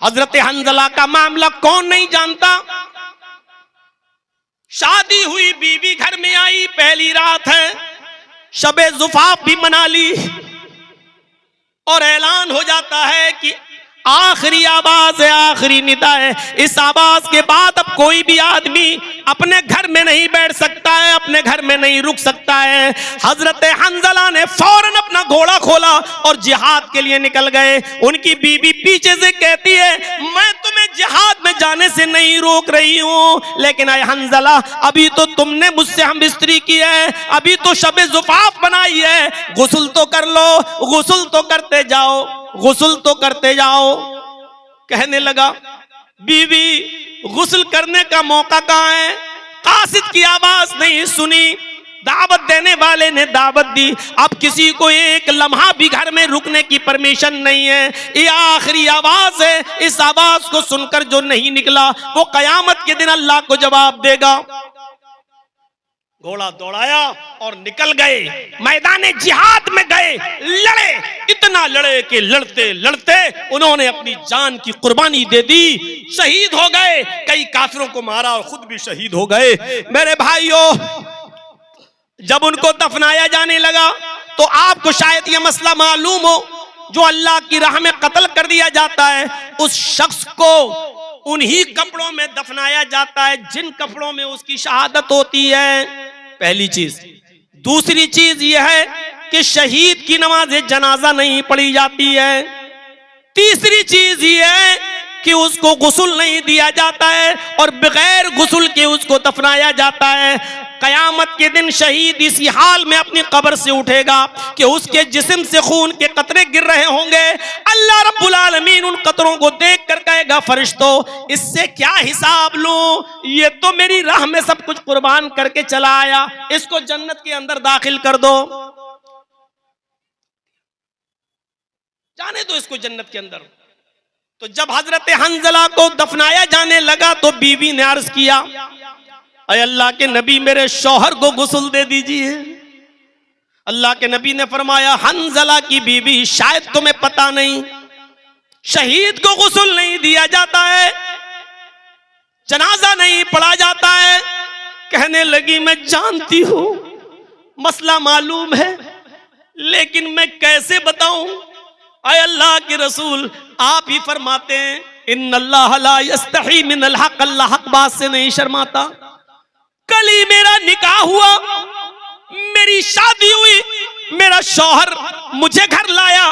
हजरत हंजला का मामला कौन नहीं जानता। शादी हुई, बीवी घर में आई, पहली रात है, शबे जुफाफ भी मना ली और ऐलान हो जाता है कि आखिरी आवाज है, आखिरी निदा है। इस आवाज के बाद अब कोई भी आदमी अपने घर में नहीं बैठ सकता है, अपने घर में नहीं रुक सकता है। हजरत हंजला ने फौरन अपना घोड़ा खोला और जिहाद के लिए निकल गए। उनकी बीवी पीछे से कहती है, मैं तुम्हें जिहाद में जाने से नहीं रोक रही हूं, लेकिन अय हंजला, अभी तो तुमने मुझसे हम बिस्तरी की है, अभी तो शबे जुफाफ बनाई है, गुस्ल तो कर लो, गुस्ल तो करते जाओ, गुस्ल तो करते जाओ। कहने लगा, बीवी गुस्ल करने का मौका कहां है? कासिद की आवाज नहीं सुनी, दावत देने वाले ने दावत दी, अब किसी को एक लम्हा भी घर में रुकने की परमिशन नहीं है। ये आखिरी आवाज है, इस आवाज को सुनकर जो नहीं निकला वो कयामत के दिन अल्लाह को जवाब देगा। घोड़ा दौड़ाया और निकल गए, मैदाने जिहाद में गए, लड़े, इतना लड़े कि लड़ते लड़ते उन्होंने अपनी जान की कुर्बानी दे दी, शहीद हो गए, कई काफिरों को मारा और खुद भी शहीद हो गए। मेरे भाइयों, जब उनको दफनाया जाने लगा तो आपको शायद यह मसला मालूम हो, जो अल्लाह की राह में कत्ल कर दिया जाता है उस शख्स को उन्हीं कपड़ों में दफनाया जाता है जिन कपड़ों में उसकी शहादत होती है, पहली चीज। दूसरी चीज यह है कि शहीद की नमाज जनाजा नहीं पढ़ी जाती है। तीसरी चीज यह है कि उसको गुस्ल नहीं दिया जाता है और बगैर गुस्ल के उसको दफनाया जाता है। कयामत के दिन शहीद इसी हाल में अपनी कब्र से उठेगा कि उसके जिस्म से खून के कतरे गिर रहे होंगे। अल्लाह रब्बुल आलमीन उन कतरों को देख कर कहेगा, फरिश्तों, इससे क्या हिसाब लूं? ये तो मेरी राह में सब कुछ कुर्बान करके चला आया, इसको जन्नत के अंदर दाखिल कर दो, जाने दो इसको जन्नत के अंदर। तो जब हजरत हंजला को दफनाया जाने लगा तो बीवी ने अर्ज किया, अय अल्लाह के नबी, मेरे शौहर को गुस्ल दे दीजिए। अल्लाह के नबी ने फरमाया, हंजला की बीवी, शायद तुम्हें पता नहीं, शहीद को गुस्ल नहीं दिया जाता है, जनाजा नहीं पढ़ा जाता है। कहने लगी, मैं जानती हूं, मसला मालूम है, लेकिन मैं कैसे बताऊं? अय अल्लाह के रसूल, आप ही फरमाते हैं, इन्नल्लाह ला यस्तही मिनल हक, अल्लाह हक बात से नहीं शर्माता। कल ही मेरा निकाह हुआ, मेरी शादी हुई, मेरा शौहर मुझे घर लाया,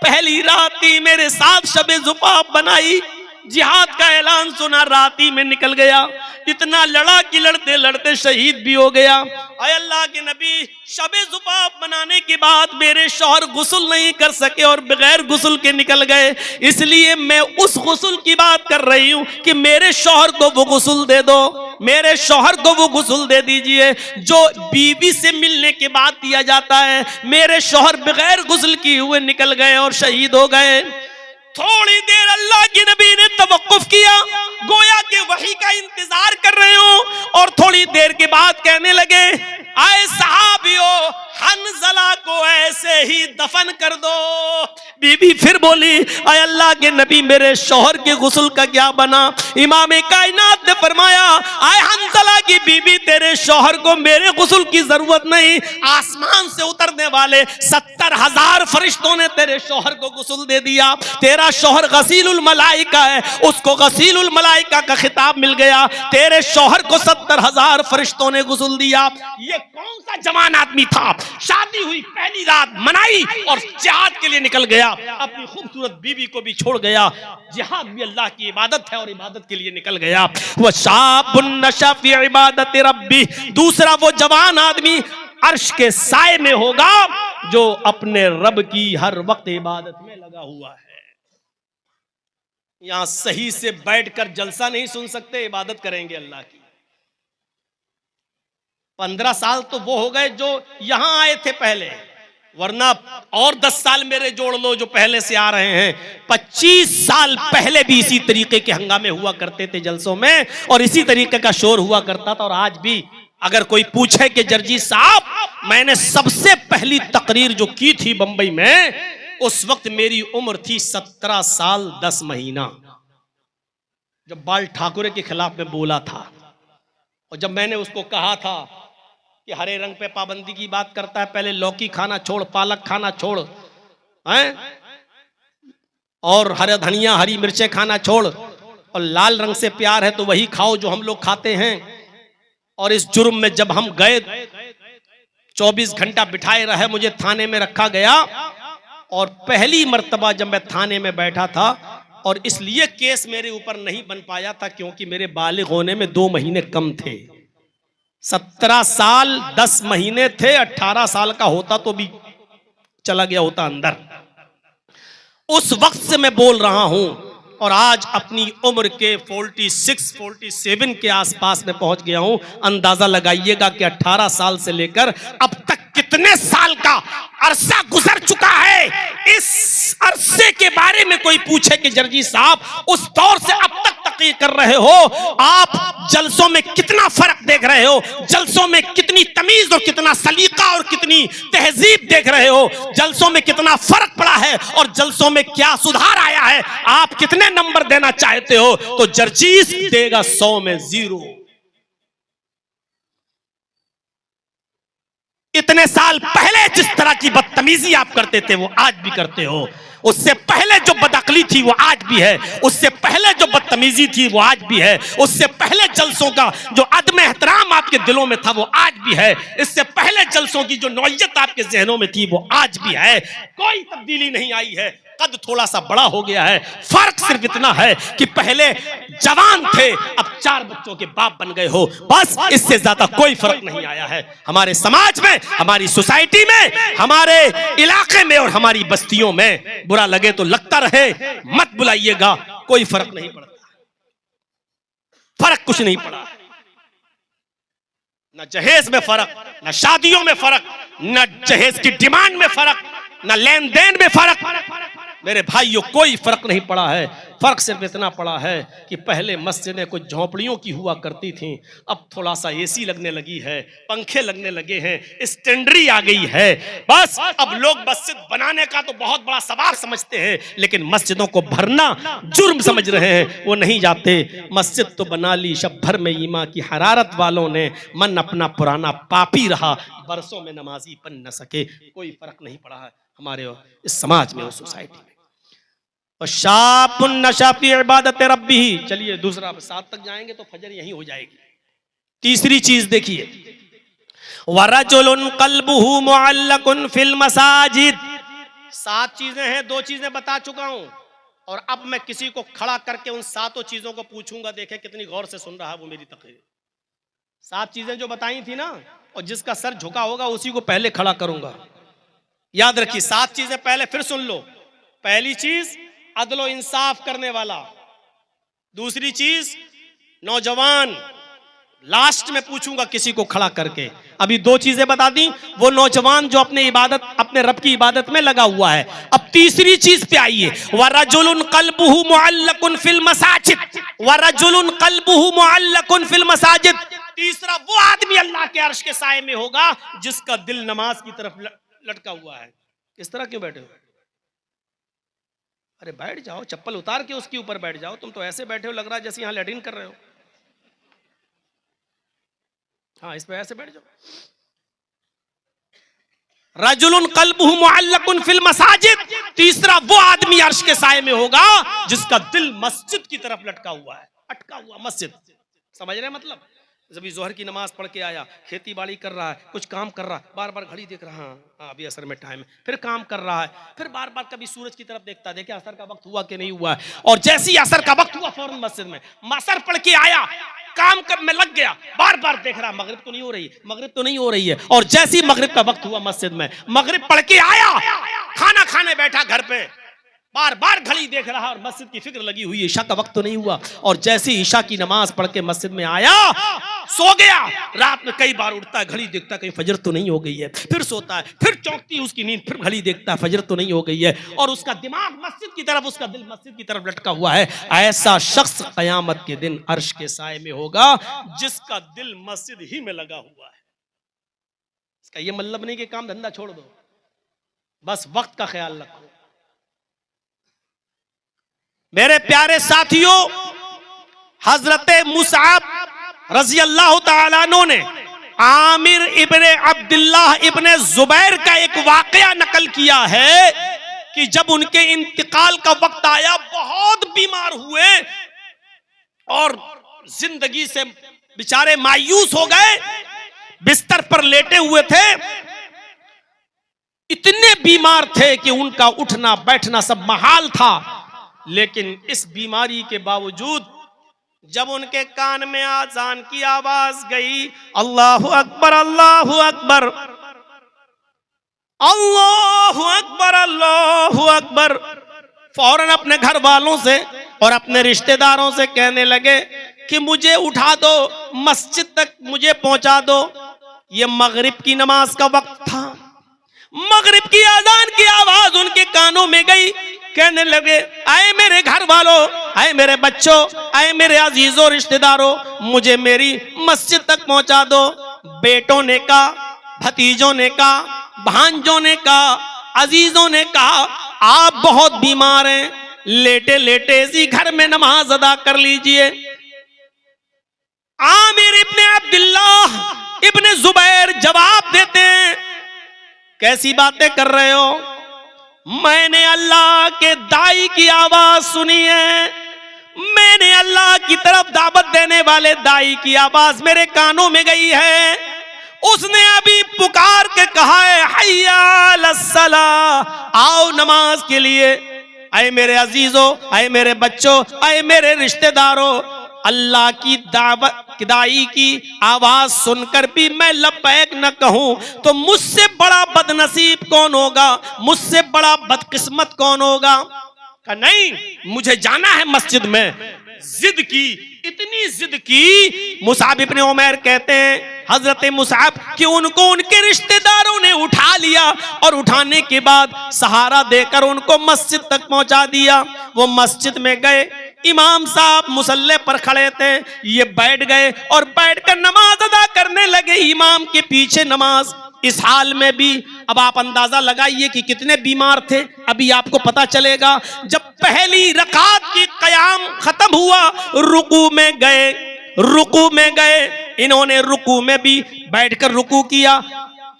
पहली रात ही मेरे साथ शबे जुफाफ बनाई, जिहाद का ऐलान सुना, रात ही में निकल गया, इतना लड़ा कि लड़ते लड़ते शहीद भी हो गया। अय अल्लाह के नबी, शबे जुफाफ बनाने के बाद मेरे शौहर गुस्ल नहीं कर सके और बगैर गुस्ल के निकल गए, इसलिए मैं उस गुस्ल की बात कर रही हूं कि मेरे शौहर को वो गुस्ल दे दो, मेरे शौहर को वो गुस्ल दे दीजिए जो बीवी से मिलने के बाद दिया जाता है। मेरे शौहर बगैर गुस्ल किए हुए निकल गए और शहीद हो गए। थोड़ी देर अल्लाह के नबी ने तवक्कुफ किया, गोया के वही का इंतजार कर रहे हो, और थोड़ी देर के बाद कहने लगे, आए सहाबियों, हंजला को ऐसे ही दफन कर दो। बीबी फिर बोली, आए अल्लाह के नबी, मेरे शौहर के गुस्ल का क्या बना? इमाम कायनात ने फरमाया, आए हंजला की बीबी, तेरे शौहर को मेरे गुस्ल की जरूरत नहीं, आसमान से उतरने वाले 70,000 फरिश्तों ने तेरे शौहर को गुस्ल दे दिया। तेरा शौहर गसीलुल मलाइका है, उसको गसीलुल मलाइका का खिताब मिल गया। तेरे शौहर को 70,000 फरिश्तों ने गुस्ल दिया। ये कौन सा जवान आदमी था? शादी हुई, पहली रात मनाई और जिहाद के लिए निकल गया, अपनी खूबसूरत बीवी को भी छोड़ गया। जिहाद भी अल्लाह की इबादत है और इबादत के लिए निकल गया। वह शाबुन नशा फी इबादत रब्बी, दूसरा वो जवान आदमी अर्श के साए में होगा जो अपने रब की हर वक्त इबादत में लगा हुआ है। यहां सही से बैठकर जलसा नहीं सुन सकते, इबादत करेंगे अल्लाह की। 15 साल तो वो हो गए जो यहां आए थे पहले, वरना और 10 साल मेरे जोड़ लो जो पहले से आ रहे हैं। 25 साल पहले भी इसी तरीके के हंगामे हुआ करते थे जलसों में, और इसी तरीके का शोर हुआ करता था। और आज भी अगर कोई पूछे कि जर्जी साहब, मैंने सबसे पहली तकरीर जो की थी बंबई में, उस वक्त मेरी उम्र थी 17 साल 10 महीना। जब बाल ठाकुरे के खिलाफ में बोला था, और जब मैंने उसको कहा था कि हरे रंग पे पाबंदी की बात करता है, पहले लौकी खाना छोड़, पालक खाना छोड़, हैं, और हरा धनिया हरी मिर्चें खाना छोड़, और लाल रंग से प्यार है तो वही खाओ जो हम लोग खाते हैं। और इस जुर्म में जब हम गए, 24 घंटा बिठाए रहे, मुझे थाने में रखा गया। और पहली मर्तबा जब मैं थाने में बैठा था, और इसलिए केस मेरे ऊपर नहीं बन पाया था क्योंकि मेरे बालिग होने में 2 महीने कम थे। 17 साल 10 महीने थे, 18 साल का होता तो भी चला गया होता अंदर। उस वक्त से मैं बोल रहा हूं, और आज अपनी उम्र के 46-47 के आसपास में पहुंच गया हूं। अंदाजा लगाइएगा कि 18 साल से लेकर अब तक कितने साल का अरसा गुजर चुका है। इस अरसे के बारे में कोई पूछे कि जर्जी साहब उस दौर से अब तक तक़रीर कर रहे हो, आप जलसों में कितना फर्क देख रहे हो, जलसों में कितनी तमीज और कितना सलीका और कितनी तहजीब देख रहे हो, जलसों में कितना फर्क पड़ा है और जलसों में क्या सुधार आया है, आप कितने नंबर देना चाहते हो? तो जर्जीस देगा 100 में 0। इतने साल पहले जिस तरह की बदतमीजी आप करते थे वो आज भी करते हो। उससे पहले जो बदअक्ली थी वो आज भी है, उससे पहले जो बदतमीजी थी वो आज भी है, उससे पहले जलसों का जो अदम एहतराम आपके दिलों में था वो आज भी है, इससे पहले जलसों की जो नौयत आपके जहनों में थी वो आज भी है। कोई तब्दीली नहीं आई है। कद थोड़ा सा बड़ा हो गया है, फर्क सिर्फ इतना है कि पहले जवान थे, अब 4 बच्चों के बाप बन गए हो, बस इससे ज्यादा कोई फर्क नहीं आया है। हमारे समाज में, हमारी सोसाइटी में, हमारे इलाके में और हमारी बस्तियों में बुरा लगे तो लगता रहे, मत बुलाइएगा, कोई फर्क नहीं पड़ता। फर्क कुछ नहीं पड़ा, न जहेज में फर्क, न शादियों में फर्क, न जहेज की डिमांड में फर्क, न लेन देन में फर्क। मेरे भाइयों कोई फर्क नहीं पड़ा है। फर्क सिर्फ इतना पड़ा है कि पहले मस्जिदें कुछ झोंपड़ियों की हुआ करती थीं, अब थोड़ा सा एसी लगने लगी है, पंखे लगने लगे हैं, स्टैंडरी आ गई है। बस अब लोग मस्जिद बनाने का तो बहुत बड़ा सवाब समझते हैं, लेकिन मस्जिदों को भरना जुर्म समझ रहे हैं, वो नहीं जाते। मस्जिद तो बना ली शब भर में ईमा की हरारत वालों ने, मन अपना पुराना पापी रहा, बरसों में नमाजी बन न सके। कोई फर्क नहीं पड़ा है हमारे इस समाज में, उस सोसाइटी में। इबादत रब्बी। चलिए दूसरा, 7 तक जाएंगे तो फजर यहीं हो जाएगी। तीसरी चीज देखिए, वरजुलुन क़ल्बुहु मुअल्लकुन फिल मसाजिद। 7 चीजें हैं, 2 चीजें बता चुका हूं, और अब मैं किसी को खड़ा करके उन 7 चीजों को पूछूंगा, देखें कितनी गौर से सुन रहा है वो मेरी तकरीर। 7 चीजें जो बताई थी ना, और जिसका सर झुका होगा उसी को पहले खड़ा करूंगा। याद रखिए, 7 चीजें पहले फिर सुन लो। पहली चीज अदलो इंसाफ करने वाला, दूसरी चीज नौजवान, लास्ट में पूछूंगा किसी को खड़ा करके। अभी 2 चीजें बता दी, वो नौजवान जो अपने रब की इबादत में लगा हुआ है। अब तीसरी चीज पे आइए, वरजुलुन क़ल्बुहु मुअल्लकुन फिल मसाजिद, वरजुलुन क़ल्बुहु मुअल्लकुन फिल मसाजिद। तीसरा वो आदमी अल्लाह के अर्श के साए में होगा जिसका दिल नमाज की तरफ लटका हुआ है। इस तरह क्यों बैठे हो? अरे बैठ जाओ, चप्पल उतार के उसके ऊपर बैठ जाओ। तुम तो ऐसे बैठे हो, लग रहा है जैसे यहां लैट्रिन कर रहे हो। हाँ, इस पे ऐसे बैठ जाओ। रजुलुन क़ल्बुहु मुअल्लकुन फिल मसाजिद। तीसरा वो आदमी अर्श के साए में होगा जिसका दिल मस्जिद की तरफ लटका हुआ है, अटका हुआ मस्जिद। समझ रहे मतलब? जब जोहर की नमाज पढ़ के आया, खेती बाड़ी कर रहा है, कुछ काम कर रहा है, बार बार घड़ी देख रहा है, हाँ अभी असर में टाइम है, फिर काम कर रहा है, फिर बार बार कभी सूरज की तरफ देखता है, देखे असर का वक्त हुआ कि नहीं हुआ है, और जैसे ही असर का वक्त हुआ फौरन मस्जिद में असर पढ़ के आया, काम कर में लग गया, बार बार देख रहा मगरिब तो नहीं हो रही, मगरिब तो नहीं हो रही है, और जैसे ही मगरिब का वक्त हुआ मस्जिद में मगरिब पढ़ के आया, खाना खाने बैठा घर पे, बार बार घड़ी देख रहा और मस्जिद की फिक्र लगी हुई है, ईशा का वक्त तो नहीं हुआ, और जैसे ही ईशा की नमाज पढ़ के मस्जिद में आया, सो गया। रात में कई बार उठता है, घड़ी देखता है कहीं फजर तो नहीं हो गई है, फिर सोता है, फिर चौंकती है उसकी नींद, फिर घड़ी देखता है फजर तो नहीं हो गई है, और उसका दिमाग मस्जिद की तरफ, उसका दिल मस्जिद की तरफ लटका हुआ है। ऐसा शख्स कयामत के दिन अर्श के साए में होगा जिसका दिल मस्जिद ही में लगा हुआ है। इसका ये मतलब नहीं कि काम धंधा छोड़ दो, बस वक्त का ख्याल रखो। मेरे प्यारे साथियों, हजरत मुसअब रजी अल्लाह तआला अन्हु ने आमिर इब्ने अब्दुल्लाह इब्ने जुबैर का एक वाकया नकल किया है कि जब उनके इंतकाल का वक्त आया, बहुत बीमार हुए और जिंदगी से बेचारे मायूस हो गए, बिस्तर पर लेटे हुए थे, इतने बीमार थे कि उनका उठना बैठना सब महाल था। लेकिन इस बीमारी के बावजूद जब उनके कान में आजान की आवाज गई, अल्लाहु अकबर अल्लाहु अकबर अल्लाहु अकबर अल्लाहु अकबर, फौरन अपने घर वालों से और अपने रिश्तेदारों से कहने लगे कि मुझे उठा दो, मस्जिद तक मुझे पहुंचा दो। ये मगरिब की नमाज का वक्त था, मगरिब की आजान की आवाज उनके कानों में गई। कहने लगे, आए मेरे घर वालों, आए मेरे बच्चों, आए मेरे अजीजों रिश्तेदारों, मुझे मेरी मस्जिद तक पहुंचा दो। बेटों ने कहा, भतीजों ने कहा, भांजों ने कहा, अजीजों ने कहा, आप बहुत बीमार हैं, लेटे लेटे इसी घर में नमाज अदा कर लीजिए। आमिर इब्ने अब्दुल्लाह इब्ने जुबैर जवाब देते हैं, कैसी बातें कर रहे हो? मैंने अल्लाह के दाई की आवाज सुनी है, मैंने अल्लाह की तरफ दावत देने वाले दाई की आवाज मेरे कानों में गई है। उसने अभी पुकार के कहा है, हय्या अलस्सलाह, आओ नमाज के लिए। आए मेरे अजीजों, आए मेरे बच्चों, आए मेरे रिश्तेदारों, अल्लाह की दावत दाई की आवाज सुनकर भी मैं लब्बैक न कहूं तो मुझसे बड़ा बदनसीब कौन होगा, मुझसे बड़ा बदकिस्मत कौन होगा? कहा नहीं, मुझे जाना है मस्जिद में। जिद की, इतनी जिद की, मुसअब इब्ने उमैर कहते हैं हजरत मुसअब कि उनको उनके रिश्तेदारों ने उठा लिया और उठाने के बाद सहारा देकर उनको मस्जिद तक पहुंचा दिया। वो मस्जिद में गए, इमाम साहब मुसल्ले पर खड़े थे, ये बैठ गए और बैठकर नमाज अदा करने लगे, इमाम के पीछे नमाज। इस हाल में भी अब आप अंदाजा लगाइए कि कितने बीमार थे, अभी आपको पता चलेगा। जब पहली रकात की क़याम खत्म हुआ, रुकू में गए, रुकू में गए, इन्होंने रुकू में भी बैठकर रुकू किया,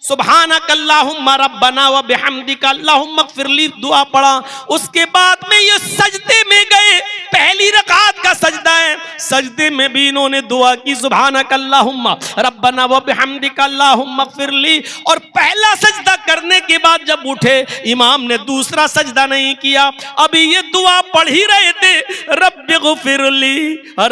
सुब्हानक अल्लाहुम्मा रब्बना व बिहम्दिका अल्लाहुम्मा इग़फिरली दुआ पढ़ा। उसके बाद में ये सजदे में गए, पहली रकात का सजदा है, सजदे में भी इन्होंने दुआ की, सुब्हानक अल्लाहुम्मा रब्बना व बिहम्दिका अल्लाहुम्मा इग़फिरली। और पहला सजदा करने के बाद जब उठे, इमाम ने दूसरा सजदा नहीं किया, अभी ये दुआ पढ़ ही रहे थे, रब्बिग़फिरली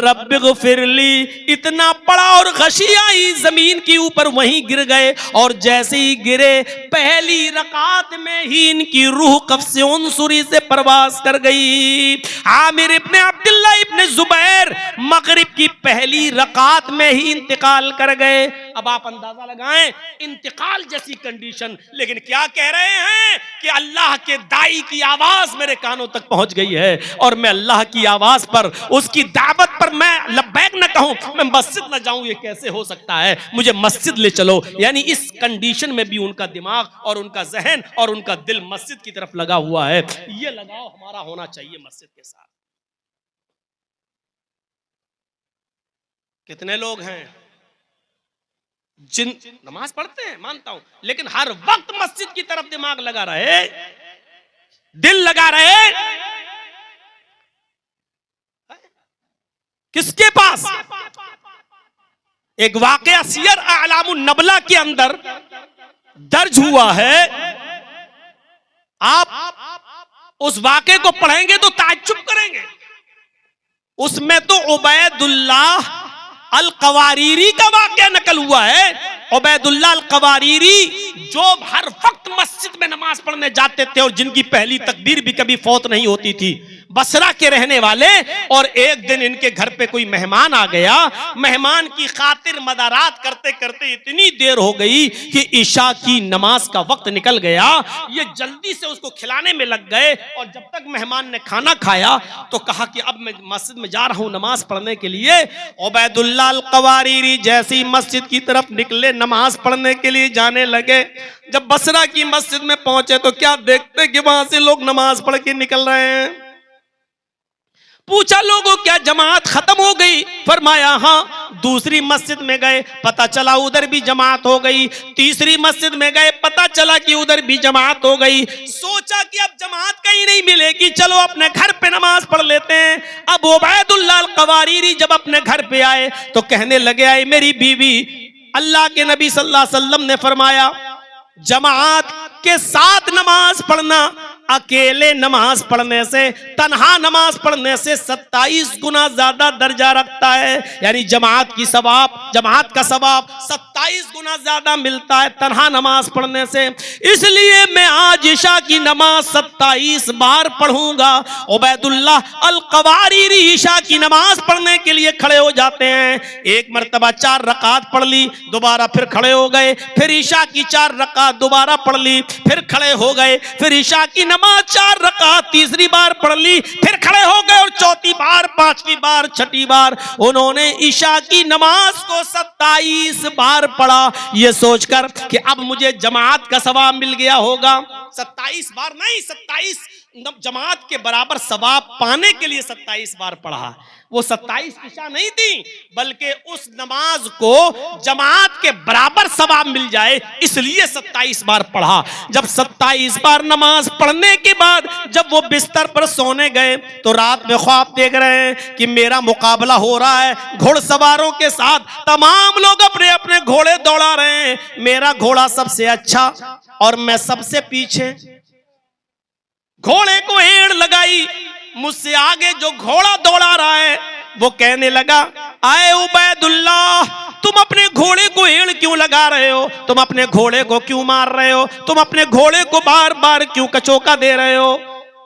रब्बिग़फिरली, इतना पढ़ा और गशिया ही जमीन के ऊपर वहीं गिर गए। और जैसे ही गिरे, पहली रकात में ही इनकी रूह कफ्स उनसुरी से परवास कर गई। आमिर इब्ने अब्दुल्लाह इब्ने जुबैर मगरिब की पहली रकात में ही इंतकाल कर गए। अब आप अंदाजा लगाएं, इंतकाल जैसी कंडीशन, लेकिन क्या कह रहे हैं कि अल्लाह के दाई की आवाज मेरे कानों तक पहुंच गई है और मैं अल्लाह की आवाज पर, उसकी दावत पर मैं लब्बैक न कहूं, मैं मस्जिद न जाऊं, ये कैसे हो सकता है? मुझे मस्जिद ले चलो। यानी इस कंडीशन में भी उनका दिमाग और उनका जहन और उनका दिल मस्जिद की तरफ लगा हुआ है। ये लगाव हमारा होना चाहिए मस्जिद के साथ। कितने लोग हैं जिन नमाज पढ़ते हैं, मानता हूं, लेकिन हर वक्त मस्जिद की तरफ दिमाग लगा रहे, दिल लगा रहे, किसके पास? एक वाकया सियर आलामुन नबला के अंदर दर्ज हुआ है। आप उस वाकये को पढ़ेंगे तो ताज्जुब करेंगे। उसमें तो उबैदुल्लाह अल कवारीरी का वाकया नकल हुआ है। उबैदुल्लाह अल कवारीरी जो हर वक्त मस्जिद में नमाज पढ़ने जाते थे और जिनकी पहली तकबीर भी कभी फौत नहीं होती थी, बसरा के रहने वाले। और एक दिन इनके घर पे कोई मेहमान आ गया, मेहमान की खातिर मदारात करते करते इतनी देर हो गई कि इशा की नमाज का वक्त निकल गया। ये जल्दी से उसको खिलाने में लग गए और जब तक मेहमान ने खाना खाया तो कहा कि अब मैं मस्जिद में जा रहा हूं नमाज पढ़ने के लिए। उबैदुल्लाह अल कवारीरी जैसे ही मस्जिद की तरफ निकले, नमाज पढ़ने के लिए जाने लगे, जब बसरा की मस्जिद में पहुंचे तो क्या देखते कि वहां से लोग नमाज पढ़ के निकल रहे हैं। पूछा लोगों क्या जमात खत्म हो गई? फरमाया हाँ। दूसरी मस्जिद में गए, पता चला उधर भी जमात हो गई। तीसरी मस्जिद में गए, पता चला कि उधर भी जमात हो गई। सोचा कि अब जमात कहीं नहीं मिलेगी, चलो अपने घर पे नमाज पढ़ लेते हैं। अब उबैदुल्लाह अल क़वारीरी जब अपने घर पे आए तो कहने लगे, आए मेरी बीवी, अल्लाह के नबी सल्लल्लाहु अलैहि वसल्लम ने फरमाया जमात के साथ नमाज पढ़ना अकेले नमाज पढ़ने से, तन्हा नमाज पढ़ने से 27 गुना ज्यादा दर्जा रखता है। यानी जमात का सवाब 27 गुना ज्यादा मिलता है तन्हा नमाज पढ़ने से। इसलिए मैं आज इशा की नमाज 27 बार पढ़ूंगा। उबैदुल्लाह अल क़वारीरी इशा की नमाज पढ़ने के लिए खड़े हो जाते हैं। एक मरतबा 4 रकात पढ़ ली, दोबारा फिर खड़े हो गए, फिर इशा की 4 रकात दोबारा पढ़ ली, फिर खड़े हो गए, फिर इशा की नमाज 4 रकात तीसरी बार पढ़ ली, फिर खड़े हो गए, और चौथी बार, पांचवी बार, छठी बार उन्होंने इशा की नमाज को 27 बार पढ़ा, ये सोचकर कि अब मुझे जमात का सवाब मिल गया होगा। 27 बार नहीं, 27 जमात के बराबर सवाब पाने के लिए 27 बार पढ़ा। वो 27 इशा नहीं थी, बल्कि उस नमाज को जमात के बराबर सवाब मिल जाए इसलिए 27 बार पढ़ा। जब 27 बार नमाज पढ़ने के बाद जब वो बिस्तर पर सोने गए तो रात में ख्वाब देख रहे हैं कि मेरा मुकाबला हो रहा है घोड़सवारों के साथ। तमाम लोग अपने अपने घोड़े दौड़ा रहे हैं, मेरा घोड़ा सबसे अच्छा और मैं सबसे पीछे। घोड़े को एड़ लगाई, मुझसे आगे जो घोड़ा दौड़ा रहा है वो कहने लगा, आए उबैदुल्लाह, तुम अपने घोड़े को एड़ क्यों लगा रहे हो? तुम अपने घोड़े को क्यों मार रहे हो? तुम अपने घोड़े को बार बार क्यों कचोका दे रहे हो?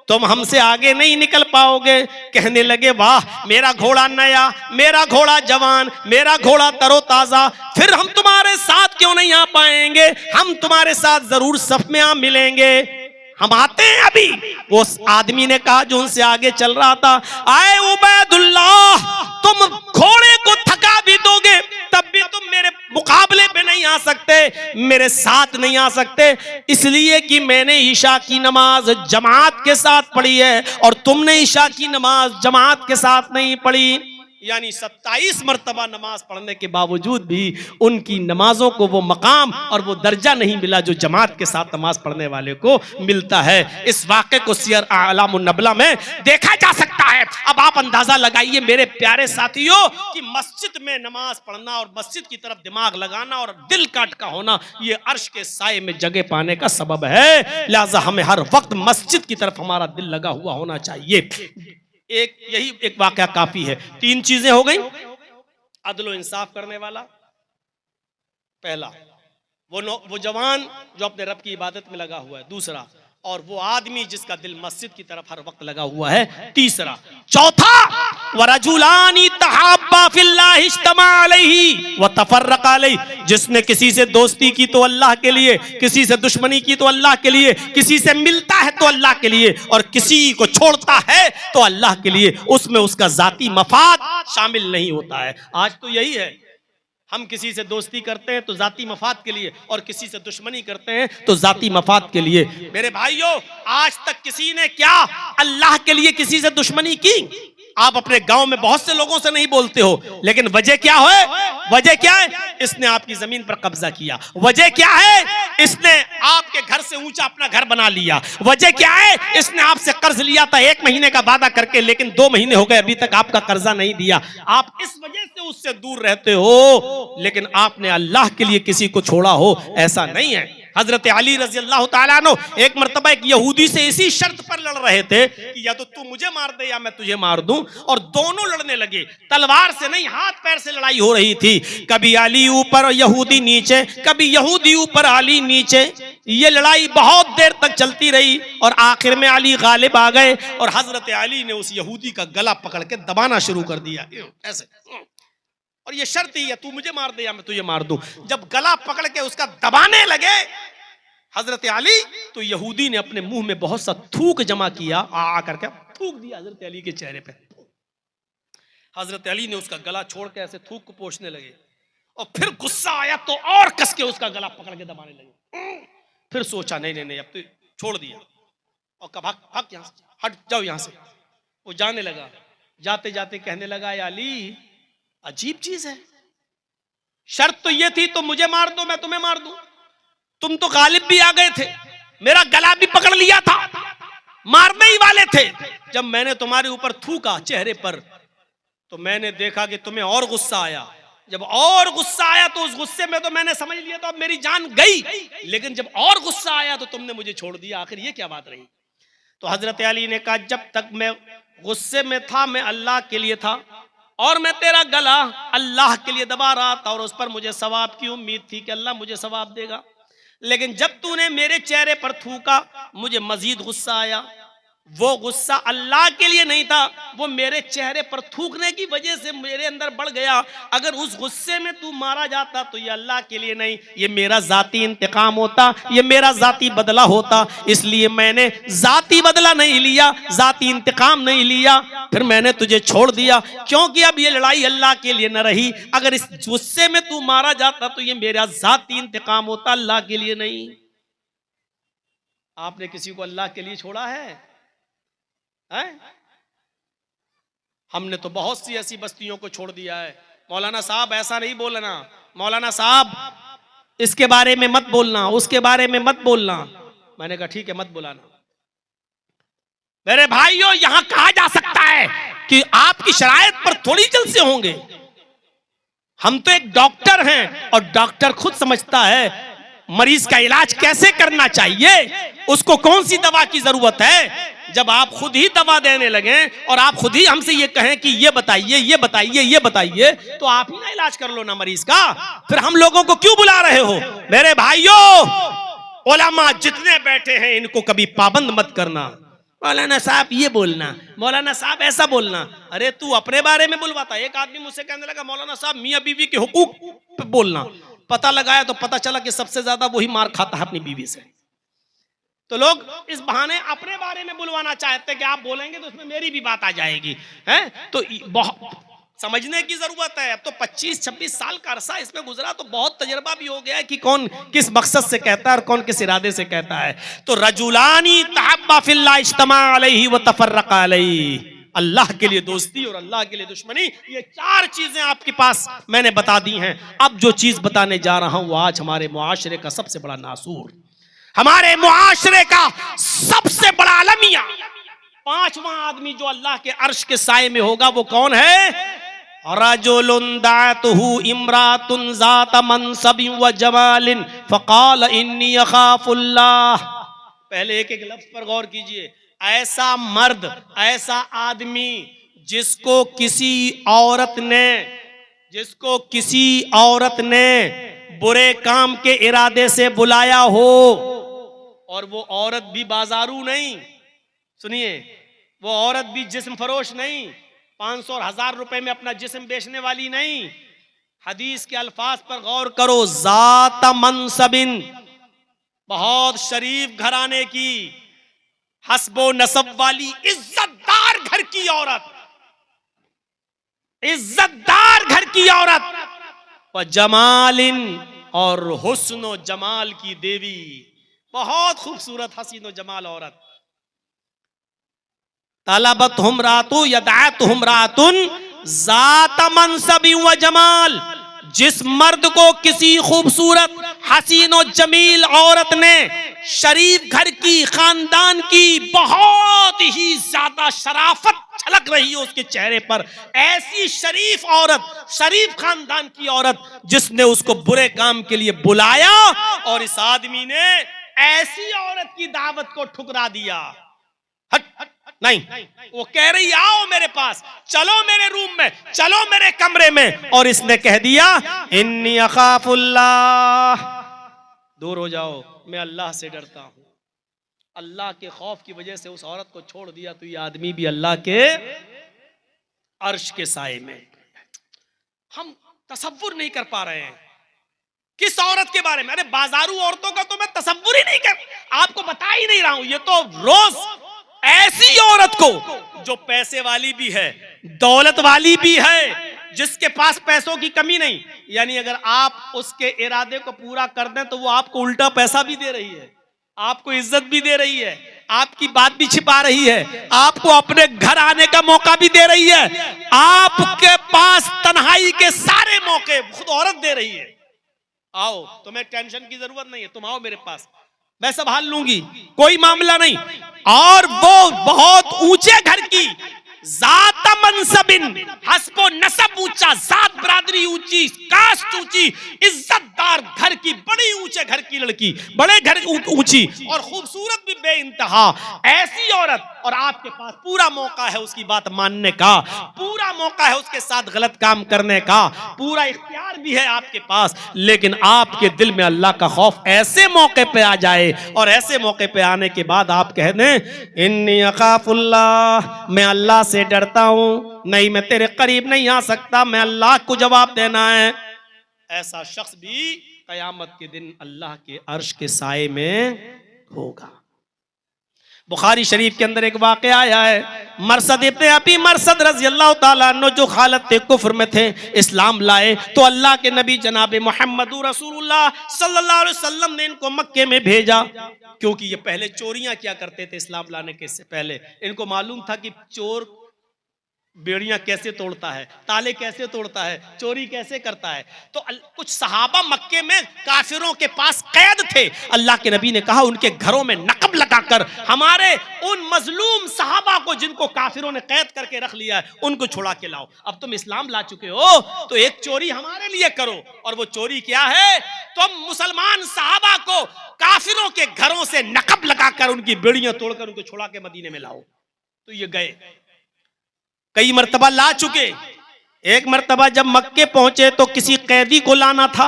तुम हमसे आगे नहीं निकल पाओगे। कहने लगे, वाह, मेरा घोड़ा नया, मेरा घोड़ा जवान, मेरा घोड़ा तरोताजा, फिर हम तुम्हारे साथ क्यों नहीं आ पाएंगे? हम तुम्हारे साथ जरूर सफ में आ मिलेंगे, हम आते हैं अभी। वो आदमी ने कहा जो उनसे आगे चल रहा था, आए उबैदुल्लाह, तुम घोड़े को थका भी दोगे तब भी तुम मेरे मुकाबले पे नहीं आ सकते, मेरे साथ नहीं आ सकते, इसलिए कि मैंने ईशा की नमाज जमात के साथ पढ़ी है और तुमने ईशा की नमाज जमात के साथ नहीं पढ़ी। यानी 27 मरतबा नमाज पढ़ने के बावजूद भी उनकी नमाजों को वो मकाम और वो दर्जा नहीं मिला जो जमात के साथ नमाज पढ़ने वाले को मिलता है। इस वाक़े को सियर आलामुन नबला में देखा जा सकता है। अब आप अंदाजा लगाइए मेरे प्यारे साथियों कि मस्जिद में नमाज पढ़ना और मस्जिद की तरफ दिमाग लगाना और दिल काट का होना, ये अर्श के साए में जगह पाने का सबब है। लिहाजा हमें हर वक्त मस्जिद की तरफ हमारा दिल लगा हुआ होना चाहिए। यही एक वाकया काफी है। 3 चीजें हो गई, अदलो इंसाफ करने वाला पहला, वो जवान जो अपने रब की इबादत में लगा हुआ है दूसरा, और वो आदमी जिसका दिल मस्जिद की तरफ हर वक्त लगा हुआ है तीसरा। चौथा, वरजुलानी तहाब्बा फिल्लाह इज्तमा अलैहि व तफर्रका अलैहि, जिसने किसी से दोस्ती की तो अल्लाह के लिए, किसी से दुश्मनी की तो अल्लाह के लिए, किसी से मिलता है तो अल्लाह के लिए और किसी को छोड़ता है तो अल्लाह के लिए, उसमें उसका जाती मफाद शामिल नहीं होता है। आज तो यही है, हम किसी से दोस्ती करते हैं तो जाती मफाद के लिए और किसी से दुश्मनी करते हैं तो जाती मफाद के लिए। मेरे भाइयों, आज तक किसी ने क्या अल्लाह के लिए किसी से दुश्मनी की? आप अपने गांव में बहुत से लोगों से नहीं बोलते हो, लेकिन वजह क्या है? वजह क्या है? इसने आपकी जमीन पर कब्जा किया। वजह क्या है? इसने आपके घर से ऊंचा अपना घर बना लिया। वजह क्या है? इसने आपसे कर्ज लिया था 1 महीने का वादा करके, लेकिन 2 महीने हो गए अभी तक आपका कर्जा नहीं दिया। आप इस वजह से उससे दूर रहते हो, लेकिन आपने अल्लाह के लिए किसी को छोड़ा हो ऐसा नहीं है। हजरत अली रजी अल्लाह तआला अन्हु एक मरतबा एक यहूदी से इसी शर्त पर लड़ रहे थे कि या तो तू मुझे मार दे या मैं तुझे मार दूं, और दोनों लड़ने लगे। तलवार से नहीं, हाथ पैर से लड़ाई हो रही थी। कभी अली ऊपर और यहूदी नीचे, कभी यहूदी ऊपर अली नीचे। ये लड़ाई बहुत देर तक चलती रही और आखिर में अली गालिब आ गए और हजरत अली ने उस यहूदी का गला पकड़ के दबाना शुरू कर दिया ऐसे, और ये शर्त ही है तू मुझे मार दे या मैं तुझे मार दूं। जब गला पकड़ के उसका दबाने लगे हजरत अली, तो यहूदी ने अपने मुंह में बहुत सा थूक जमा किया, आ करके थूक दिया हजरत अली के चेहरे पे। हजरत अली ने उसका गला छोड़ के ऐसे थूक को पोंछने लगे और फिर गुस्सा आया तो और कस के उसका गला पकड़ के दबाने लगे। फिर सोचा नहीं नहीं नहीं, अब तो छोड़ दिया और कहा भाग भाग, यहां से हट जाओ, यहां से। वो जाने लगा जाते जाते कहने लगा, या अली अजीब चीज है, शर्त तो ये थी तो मुझे मार दो मैं तुम्हें मार दूं, तुम तो गालिब भी आ गए थे, मेरा गला भी पकड़ लिया था, मारने ही वाले थे। जब मैंने तुम्हारे ऊपर थूका चेहरे पर तो मैंने देखा कि तुम्हें और गुस्सा आया, जब और गुस्सा आया तो उस गुस्से में तो मैंने समझ लिया तो अब मेरी जान गई, लेकिन जब और गुस्सा आया तो तुमने मुझे छोड़ दिया, आखिर ये क्या बात रही। तो हजरत अली ने कहा, जब तक मैं गुस्से में था मैं अल्लाह के लिए था और मैं तेरा गला अल्लाह के लिए दबा रहा था और उस पर मुझे सवाब की उम्मीद थी कि अल्लाह मुझे सवाब देगा, लेकिन जब तूने मेरे चेहरे पर थूका मुझे मजीद गुस्सा आया। वो गुस्सा अल्लाह के लिए नहीं था, वो मेरे चेहरे पर थूकने की वजह से मेरे अंदर बढ़ गया। अगर उस गुस्से में तू मारा जाता तो ये अल्लाह के लिए नहीं, ये मेरा जाती इंतकाम होता, ये मेरा जाती बदला होता, इसलिए मैंने जाती बदला नहीं लिया, जाती इंतकाम नहीं लिया, फिर मैंने तुझे छोड़ दिया, क्योंकि अब ये लड़ाई अल्लाह के लिए न रही। अगर इस गुस्से में तू मारा जाता तो ये मेरा जाती इंतकाम होता, अल्लाह के लिए नहीं। आपने किसी को अल्लाह के लिए छोड़ा है? हमने तो बहुत सी ऐसी बस्तियों को छोड़ दिया है। मौलाना साहब ऐसा नहीं बोलना, मौलाना साहब इसके बारे में मत बोलना, उसके बारे में मत बोलना। मैंने कहा ठीक है मत बुलाना। मेरे भाइयों, यहां कहा जा सकता है कि आपकी शरायत पर थोड़ी जलसे होंगे। हम तो एक डॉक्टर हैं और डॉक्टर खुद समझता है मरीज का इलाज कैसे करना चाहिए, उसको कौन सी दवा की जरूरत है। जब आप खुद ही दवा देने लगे और आप खुद ही हमसे ये कहें कि ये बताइए ये बताइए ये बताइए, तो आप ही ना इलाज कर लो ना मरीज का, फिर हम लोगों को क्यों बुला रहे हो। मेरे भाइयों, उलमा जितने बैठे हैं इनको कभी पाबंद मत करना। मौलाना साहब ये बोलना, मौलाना साहब ऐसा बोलना। अरे तू अपने बारे में बुलवाता। एक आदमी मुझसे कहने लगा, मौलाना साहब मियां बीवी के हुकूक पे बोलना। पता लगाया तो पता चला कि सबसे ज्यादा वही मार खाता है अपनी बीवी से। तो लोग इस बहाने अपने बारे में बुलवाना चाहते हैं कि आप बोलेंगे तो उसमें मेरी भी बात आ जाएगी, हैं? तो बहुत समझने की जरूरत है। अब तो 25-26 साल का अरसा इसमें गुजरा तो बहुत तजर्बा भी हो गया है कि कौन किस मकसद से कहता है और कौन किस इरादे से कहता है। तो रजुलानी तहब्बा फिल्लाह इज्तमा अलैहि व तफर्रका अलैहि, अल्लाह के लिए दोस्ती और अल्लाह के लिए दुश्मनी, ये 4 चीजें आपके पास मैंने बता दी हैं। अब जो चीज बताने जा रहा हूं आज हमारे मुआशरे का सबसे बड़ा नासूर, हमारे मुआशरे का सबसे बड़ा अलमिया, 5वां आदमी जो अल्लाह के अर्श के साए में होगा वो कौन है? रजुलुन दातहु इम्रातुन ज़ात मनसबिन व जमालिन फ़क़ाल इन्नी अख़ाफ़ुल्लाह। पहले एक एक लफ्ज पर गौर कीजिए। ऐसा मर्द, ऐसा आदमी जिसको किसी औरत ने बुरे काम के इरादे से बुलाया हो, और वो औरत भी बाजारू नहीं, सुनिए, वो औरत भी जिस्म फरोश नहीं, 500 और 1000 रुपए में अपना जिस्म बेचने वाली नहीं। हदीस के अल्फाज पर गौर करो। ज़ात मनसबिन, बहुत शरीफ घराने की, हस्बो नसब वाली, इज्जतदार घर की औरत, इज्जतदार घर की औरत, व जमालिन, और हुस्न जमाल की देवी, बहुत खूबसूरत हसीन जमाल औरत। तलबत हमरातु यदात हमरातुन ज़ात मनसबी व जमाल, जिस मर्द को किसी खूबसूरत हसीन और जमील औरत ने, शरीफ घर की, खानदान की, बहुत ही ज्यादा शराफत झलक रही है उसके चेहरे पर, ऐसी शरीफ औरत, शरीफ खानदान की औरत जिसने उसको बुरे काम के लिए बुलाया और इस आदमी ने ऐसी औरत की दावत को ठुकरा दिया। हट, हट, नहीं, वो कह रही आओ मेरे पास, चलो मेरे रूम में, चलो मेरे कमरे में, और इसने कह दिया इन्नी अखाफुल्लाह, दूर हो जाओ, मैं अल्लाह से डरता हूं। अल्लाह के खौफ की वजह से उस औरत को छोड़ दिया तो ये आदमी भी अल्लाह के अर्श के साए में। हम तसव्वुर नहीं कर पा रहे हैं किस औरत के बारे में। अरे बाजारू औरतों का तो मैं तसव्वुर ही नहीं कर, आपको बता ही नहीं रहा हूं। ये तो रोज ऐसी औरत को जो पैसे वाली भी है, दौलत वाली भी है, जिसके पास पैसों की कमी नहीं, यानी अगर आप उसके इरादे को पूरा कर दें तो वो आपको उल्टा पैसा भी दे रही है, आपको इज्जत भी दे रही है, आपकी बात भी छिपा रही है, आपको अपने घर आने का मौका भी दे रही है, आपके पास तन्हाई के सारे मौके खुद औरत दे रही है। आओ, तुम्हें टेंशन की जरूरत नहीं है, तुम आओ मेरे पास, मैं संभाल लूंगी, कोई मामला नहीं। और वो बहुत ऊंचे घर की, जात मनसबिन, हस्बो नसब ऊंचा, जात बरादरी ऊंची, कास्ट ऊंची, इज्जतदार घर की, बड़ी ऊंचे घर की लड़की, बड़े घर ऊंची और खूबसूरत भी बेइंतहा, ऐसी औरत, और आपके पास पूरा मौका है उसकी बात मानने का, पूरा मौका है उसके साथ गलत काम करने का, पूरा इख्तियार भी है आपके पास, लेकिन आपके दिल में अल्लाह का खौफ ऐसे मौके पे आ जाए, और ऐसे मौके पे आने के बाद आप कह दें इन्नी अखाफुल्लाह, मैं अल्लाह से डरता हूं, नहीं मैं तेरे करीब नहीं आ सकता, मैं अल्लाह को जवाब देना है। ऐसा शख्स भी कयामत के दिन अल्लाह के अर्श के साए में होगा। बुखारी शरीफ के अंदर एक वाक़या आया है, मरसद इब्ने अबी मरसद रज़ी अल्लाह ताला अन्हु जो हालत कुफ्र में थे, इस्लाम लाए तो अल्लाह के नबी जनाब मोहम्मद रसूलुल्लाह सल्लल्लाहु अलैहि वसल्लम ने इनको मक्के में भेजा, क्योंकि ये पहले चोरियां किया करते थे इस्लाम लाने के से पहले। इनको मालूम था कि चोर बेड़ियां कैसे तोड़ता है, ताले कैसे तोड़ता है, चोरी कैसे करता है। तो कुछ सहाबा मक्के में काफिरों के पास कैद थे, अल्लाह के नबी ने कहा उनके घरों में नकब लगाकर हमारे उन मजलूम सहाबा को जिनको काफिरों ने कैद करके रख लिया है उनको छुड़ा के लाओ। अब तुम इस्लाम ला चुके हो तो एक चोरी हमारे लिए करो। और वो चोरी क्या है, तुम मुसलमान सहाबा को काफिरों के घरों से नकब लगाकर उनकी बेड़ियां तोड़कर उनको छुड़ा के मदीने में लाओ। तो ये गए, कई मर्तबा ला चुके। एक मर्तबा जब मक्के पहुंचे तो किसी कैदी को लाना था,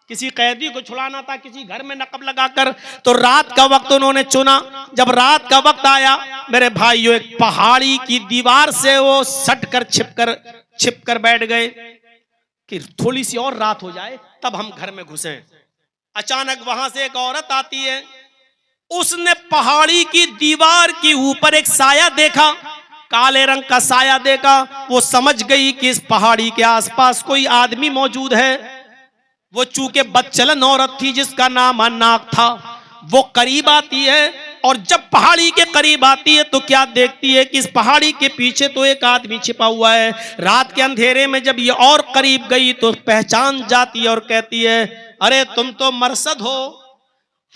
किसी कैदी को छुड़ाना था किसी घर में नकब लगाकर। तो रात का वक्त उन्होंने चुना। जब रात का वक्त आया मेरे भाइयों, एक पहाड़ी की दीवार से वो सट कर छिप कर बैठ गए कि थोड़ी सी और रात हो जाए तब हम घर में घुसे। अचानक वहां से एक औरत आती है, उसने पहाड़ी की दीवार के ऊपर एक साया देखा, काले रंग का साया देखा। वो समझ गई कि इस पहाड़ी के आसपास कोई आदमी मौजूद है। वो चूंकि बदचलन औरत थी जिसका नाम अन्नाक था, वो करीब आती है और जब पहाड़ी के करीब आती है तो क्या देखती है कि इस पहाड़ी के पीछे तो एक आदमी छिपा हुआ है। रात के अंधेरे में जब ये और करीब गई तो पहचान जाती है और कहती है, अरे तुम तो मरसद हो।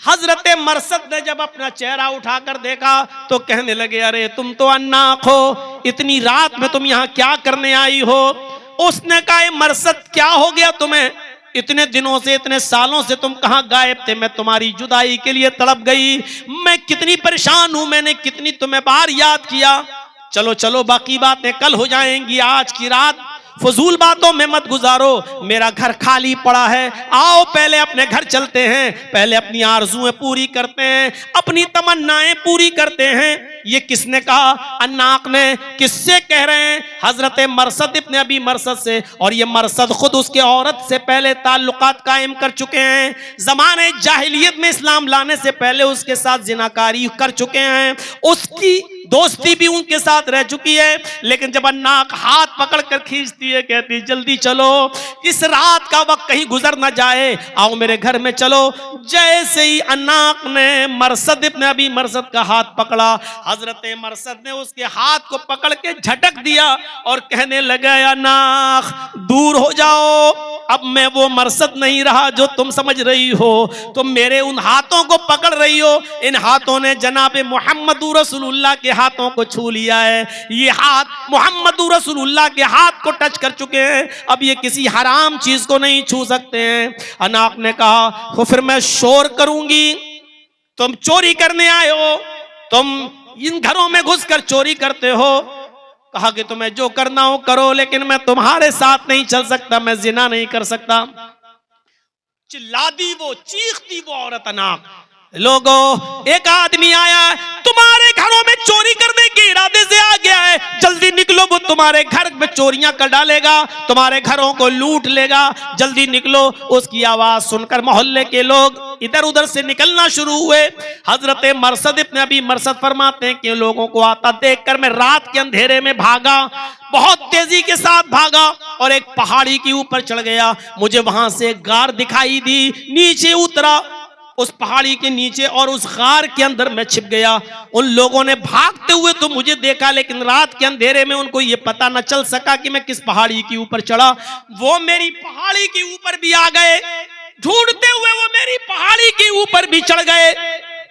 हजरत मरसद ने जब अपना चेहरा उठाकर देखा तो कहने लगे, अरे तुम तो अन्नाक हो, इतनी रात में तुम यहाँ क्या करने आई हो। उसने कहा, मरसद क्या हो गया तुम्हें, इतने दिनों से इतने सालों से तुम कहाँ गायब थे, मैं तुम्हारी जुदाई के लिए तड़प गई, मैं कितनी परेशान हूं, मैंने कितनी तुम्हें बार याद किया। चलो चलो बाकी बातें कल हो जाएंगी, आज की रात फजूल बातों में मत गुजारो, मेरा घर खाली पड़ा है, आओ पहले अपने घर चलते हैं, पहले अपनी आरज़ुएं पूरी करते हैं, अपनी तमन्नाएं पूरी करते हैं। ये किसने कहा, अन्नाक ने। किससे कह रहे हैं, हजरत मरसद इब्ने अबी मरसद से। और ये मरसद खुद उसके औरत से पहले ताल्लुकात कायम कर चुके हैं, जमाने जाहिलियत में इस्लाम लाने से पहले उसके साथ जिनाकारी कर चुके हैं, उसकी दोस्ती भी उनके साथ रह चुकी है। लेकिन जब अन्नाक हाथ पकड़ कर खींचती है, कहती जल्दी चलो, इस रात का वक्त कहीं गुजर ना जाए, आओ मेरे घर में चलो। जैसे ही अन्नाक ने मरसद इब्ने अबी मरसद का हाथ पकड़ा, हजरत मरसद ने उसके हाथ को पकड़ के झटक दिया और कहने लगा, अन्नाक दूर हो जाओ, अब मैं वो मरसद नहीं रहा जो तुम समझ रही हो, तुम मेरे उन हाथों को पकड़ रही हो, इन हाथों ने जनाब मोहम्मद रसूलुल्लाह के हाथों को छू लिया है, ये हाथ मोहम्मद रसूलुल्लाह के हाथ को टच कर चुके हैं, अब ये किसी हराम चीज को नहीं छू सकते हैं। अन्नाक ने कहा, तो फिर मैं शोर करूंगी, तुम चोरी करने आए हो, तुम इन घरों में घुसकर चोरी करते हो। कहा कि तुम्हें जो करना हो करो, लेकिन मैं तुम्हारे साथ नहीं चल सकता, मैं जिना नहीं कर सकता। चिल्ला दी वो, चीखती वो औरत अन्नाक, लोगों एक आदमी आया तुम्हारे घरों में चोरी करने के इरादे से आ गया है, जल्दी निकलो, वो तुम्हारे घर में चोरियां कर डालेगा, तुम्हारे घरों को लूट लेगा, जल्दी निकलो। उसकी आवाज सुनकर मोहल्ले के लोग इधर उधर से निकलना शुरू हुए। हजरत मरसद इब्ने अबी मरसद फरमाते हैं कि लोगों को आता देखकर मैं रात के अंधेरे में भागा, बहुत तेजी के साथ भागा और एक पहाड़ी के ऊपर चढ़ गया। मुझे वहां से एक गार दिखाई दी, नीचे उतरा, उस पहाड़ी के नीचे और उस गार के अंदर मैं छिप गया। उन लोगों ने भागते हुए तो मुझे देखा, लेकिन रात के अंधेरे में उनको ये पता न चल सका कि मैं किस पहाड़ी के ऊपर चढ़ा। वो मेरी पहाड़ी के ऊपर भी आ गए, ढूंढते हुए वो मेरी पहाड़ी के ऊपर भी चढ़ गए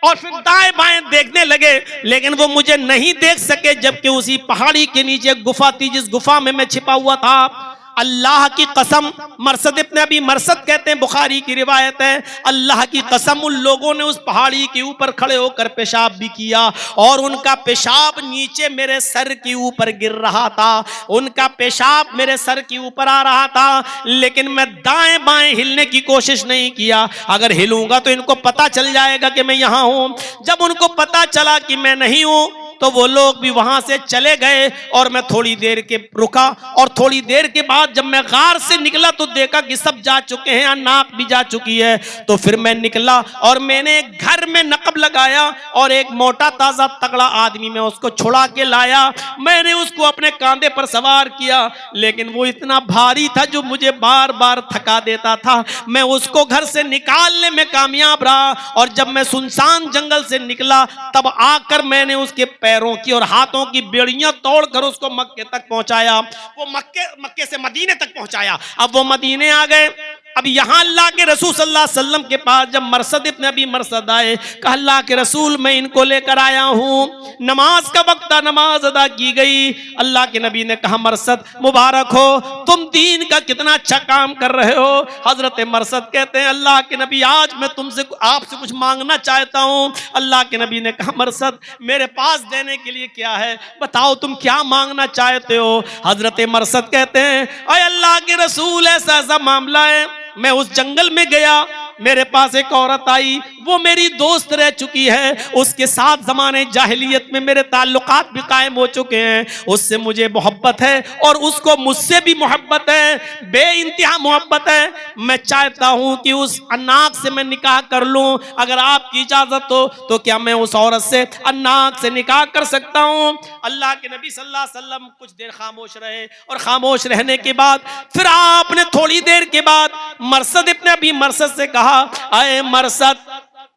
और फिर दाएं बाएं देखने लगे, लेकिन वो मुझे नहीं देख सके, जबकि उसी पहाड़ी के नीचे एक गुफा थी, जिस गुफा में मैं छिपा हुआ था। अल्लाह की कसम, मरसद इब्न अबी मरसद कहते हैं, बुखारी की रिवायत है, अल्लाह की कसम उन लोगों ने उस पहाड़ी के ऊपर खड़े होकर पेशाब भी किया और उनका पेशाब नीचे मेरे सर के ऊपर गिर रहा था, उनका पेशाब मेरे सर के ऊपर आ रहा था, लेकिन मैं दाएं बाएं हिलने की कोशिश नहीं किया। अगर हिलूंगा तो इनको पता चल जाएगा कि मैं यहां हूं। जब उनको पता चला कि मैं नहीं हूं तो वो लोग भी वहां से चले गए और मैं थोड़ी देर के रुका, और थोड़ी देर के बाद जब मैं गार से निकला तो देखा कि सब जा चुके हैं, नाक भी जा चुकी है। तो फिर मैं निकला और मैंने एक घर में नकब लगाया और एक मोटा ताजा तगड़ा आदमी मैं उसको छुड़ा के लाया। मैंने उसको अपने कांधे पर सवार किया, लेकिन वो इतना भारी था जो मुझे बार बार थका देता था। मैं उसको घर से निकालने में कामयाब रहा और जब मैं सुनसान जंगल से निकला तब आकर मैंने उसके पैरों की और हाथों की बेड़ियां तोड़कर उसको मक्के तक पहुंचाया। वो मक्के से मदीने तक पहुंचाया। अब वो मदीने आ गए। अब यहां अल्लाह के रसूल सल्लल्लाहु अलैहि वसल्लम के पास जब मरसद इब्न अबी मरसद आए, कहा अल्लाह के रसूल मैं इनको लेकर आया हूं, नमाज का वक्त था, नमाज अदा की गई। अल्लाह के नबी ने कहा मरसद मुबारक हो, तुम दीन का कितना अच्छा काम कर रहे हो। हजरत मरसद कहते हैं अल्लाह के नबी आज मैं तुमसे आपसे कुछ मांगना चाहता हूं। अल्लाह के नबी ने कहा मरसद मेरे पास देने के लिए क्या है, बताओ तुम क्या मांगना चाहते हो। हजरत मरसद कहते हैं अय अल्लाह के रसूल ऐसा ऐसा मामला है, मैं उस जंगल में गया, मेरे पास एक औरत आई, वो मेरी दोस्त रह चुकी है, उसके साथ जमाने जाहिलियत में मेरे ताल्लुकात भी कायम हो चुके हैं, उससे मुझे मोहब्बत है और उसको मुझसे भी मोहब्बत है, बेइंतहा मोहब्बत है। मैं चाहता हूं कि उस अन्नाक से मैं निकाह कर लूं, अगर आपकी इजाजत हो तो क्या मैं उस औरत से अन्नाक से निकाह कर सकता हूं। अल्लाह के नबी सल्लल्लाहु अलैहि वसल्लम कुछ देर खामोश रहे और खामोश रहने के बाद फिर आपने थोड़ी देर के बाद मरसद इब्न अबी मरसद से कहा आए मरसद,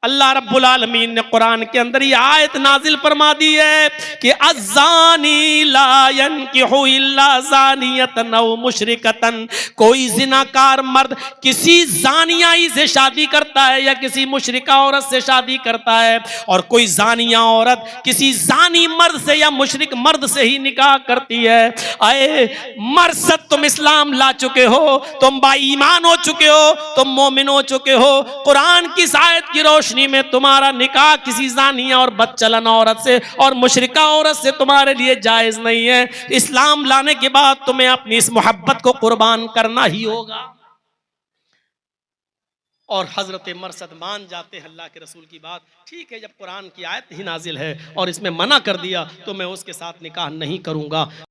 अल्लाह रब्बुल आलमीन ने कुरान के अंदर ये आयत नाजिल फरमा दी है कि अज़्ज़ानी ला यनकिहु इल्ला ज़ानियतन औ मुशरिकतन, कोई जिनाकार मर्द किसी जानियाई से शादी करता है या किसी मुशरिका औरत से शादी करता है, और कोई जानिया औरत किसी जानी मर्द से या मुशरिक मर्द से ही निकाह करती है। आए मरसद तुम इस्लाम ला चुके हो, तुम बाईमान हो चुके हो, तुम मोमिन हो चुके हो। कुरान की इस आयत की रोशनी में तुम्हारा निकाह किसी जानिया और बदचलन औरत से और मुशरिका औरत से तुम्हारे लिए जायज नहीं है। इस्लाम लाने के बाद तुम्हें अपनी इस मोहब्बत को कुर्बान करना ही होगा। और हजरत मरसद मान जाते हैं अल्लाह के रसूल की बात। ठीक है, जब कुरान की आयत ही नाजिल है और इसमें मना कर दिया तो मैं उसके साथ निकाह नहीं करूंगा।